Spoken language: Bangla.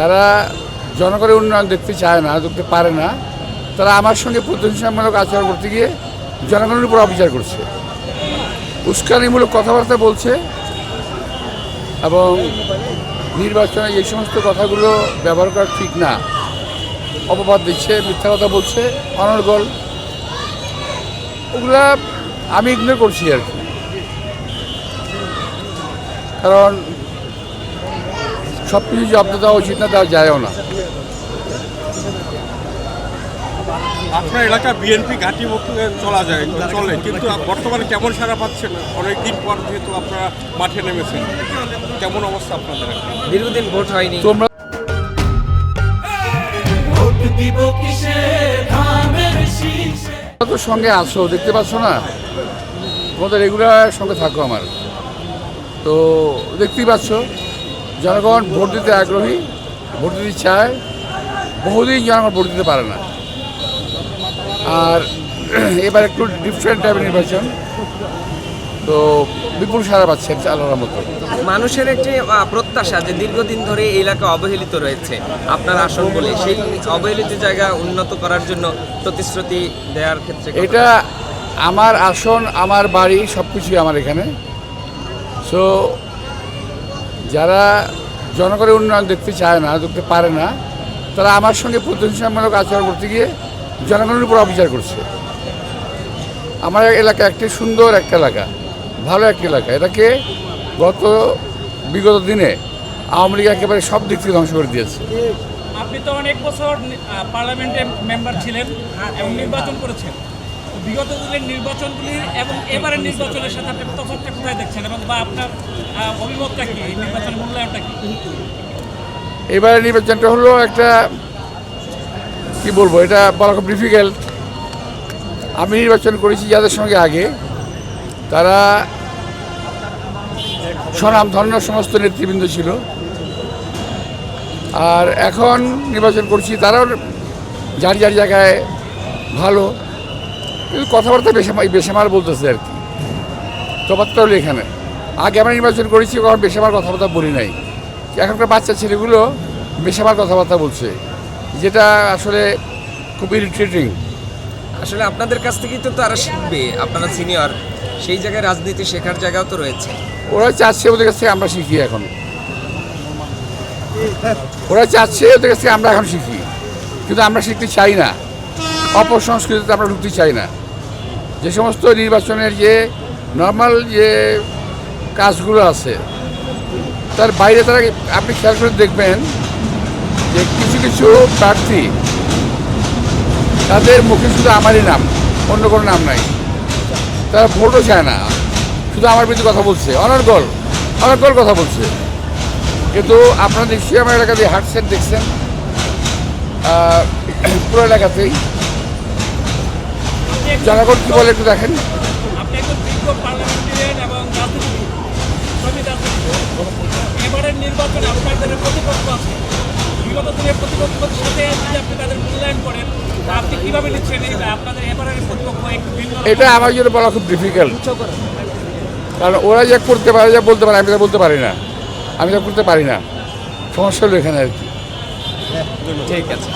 যারা জনগণের উন্নয়ন দেখতে চায় না, দেখতে পারে না, তারা আমার সঙ্গে প্রতিহিংসামূলক আচরণ করতে গিয়ে জনগণের উপর অবিচার করছে, উস্কানিমূলক কথাবার্তা বলছে এবং নির্বাচনে এই সমস্ত কথাগুলো ব্যবহার করা ঠিক না, অপবাদ দিচ্ছে, মিথ্যা কথা বলছে, অনর্গল, ওগুলা আমি ইগনোর করছি আর কি। কারণ সব কিছু জব্দ দেওয়া উচিত না, দেওয়া যায়ও না। আপনার এলাকা বিএনপি ঘাঁটি চলে, কিন্তু বর্তমানে কেমন সারা পাচ্ছেন? অনেকদিন পর যেহেতু আপনারা মাঠে নেমেছেন, কেমন অবস্থা আপনাদের? দীর্ঘদিন ভোট হয়নি। তোমরা তো সঙ্গে আসো, দেখতে পাচ্ছ না, তোমাদের রেগুলার সঙ্গে থাকো আমার, তো দেখতেই পাচ্ছ জনগণ ভোট দিতে আগ্রহী, ভোট দিতে চায়, বহুদিন জনগণ ভোট দিতে পারে না। আর এবার একটু ডিফারেন্ট টাইপের নির্বাচন, তো বিপুল সারা পাচ্ছে আল্লাহর মতো। মানুষের একটি প্রত্যাশা যে দীর্ঘদিন ধরে এই এলাকা অবহেলিত রয়েছে আপনার আসন বলে, সেই অবহেলিত জায়গা উন্নত করার জন্য প্রতিশ্রুতি দেওয়ার ক্ষেত্রে এটা আমার আসন, আমার বাড়ি, সব কিছুই আমার এখানে। সো যারা জনগণের উন্নয়ন দেখতে চায় না, দেখতে পারে না, তারা আমার সঙ্গে প্রতিহিংসামূলক আচরণ করতে গিয়ে জনগণের উপর অবিচার করছে। আমার এলাকা একটি সুন্দর একটা এলাকা, ভালো একটা এলাকা, এটাকে বিগত দিনে আওয়ামী লীগ একেবারে সব দিক থেকে ধ্বংস করে দিয়েছে। আপনি তো অনেক বছর পার্লামেন্টে মেম্বার ছিলেন এবং নির্বাচন করেছেন। বিগত দিনের নির্বাচনগুলি এবং এবারের নির্বাচনের সাথে আপনি তফাৎটা কোথায় দেখছেন, এবং বা আপনার অভিমতটা কি, এই নির্বাচনের মূল্যায়নটা কি? এবারের নির্বাচনটা হলো একটা, কি বলবো, এটা বলা খুব ডিফিকাল্ট। আমি নির্বাচন করেছি যাদের সঙ্গে আগে, তারা স্বনামধন্য সমস্ত নেতৃবৃন্দ ছিল, আর এখন নির্বাচন করছি তারাও যার যার জায়গায় ভালো, কিন্তু কথাবার্তা বেসামাল বলতেছে আর কি। তফাৎটা হলো এখানে। আগে আমরা নির্বাচন করেছি, কখন বেসামাল কথাবার্তা বলি নাই। এখনকার বাচ্চা ছেলেগুলো বেসামাল কথাবার্তা বলছে, যেটা আসলে খুব ইরিটেটিং। আসলে আপনাদের কাছ থেকেই তো তারা শিখবে, আপনারা সিনিয়র, সেই জায়গায় রাজনীতি শেখার জায়গাও তো রয়েছে। ওরা চাচ্ছে ওদের কাছ থেকে আমরা শিখি, এখন ওরা চাচ্ছে ওদের কাছ থেকে আমরা এখন শিখি, কিন্তু আমরা শিখতে চাই না, অপসংস্কৃতিতে আমরা ঢুকতে চাই না। যে সমস্ত নির্বাচনের যে নর্মাল যে কাজগুলো আছে, তার বাইরে তারা, আপনি খেয়াল করে দেখবেন যে কিছু কিছু প্রার্থী, তাদের মুখে শুধু আমারই নাম, অন্য কোনো নাম নাই, তারা ভোটও চায় না, শুধু আমার বিরুদ্ধে কথা বলছে, অনর্গল কথা বলছে। কিন্তু আপনারা নিশ্চয়ই আমার এলাকা দিয়ে হাঁটছেন, দেখছেন, পুরো এলাকাতেই জনগণ কী বলে একটু দেখেন। আপনি একজন বিজ্ঞ পার্লামেন্টারিয়ান এবং রাজনীতিবিদ, সবই রাজনীতিবিদ। এবারের নির্বাচনে আপনাদের প্রতিপক্ষ আছে, বিগত দিনের প্রতিপক্ষের সাথে যদি আপনি তাদের মূল্যায়ন করেন, তা আপনি কীভাবে নিচ্ছেন? এইটা আপনাদের এবারের প্রতিপক্ষ একটু ভিন্ন। এটা আমার জন্য বলা খুব ডিফিকাল্ট, কারণ ওরা যা করতে পারে, যা বলতে পারে, আমি তা বলতে পারি না, আমি তা করতে পারি না। সমস্যা হলো এখানে আর কি। ঠিক আছে।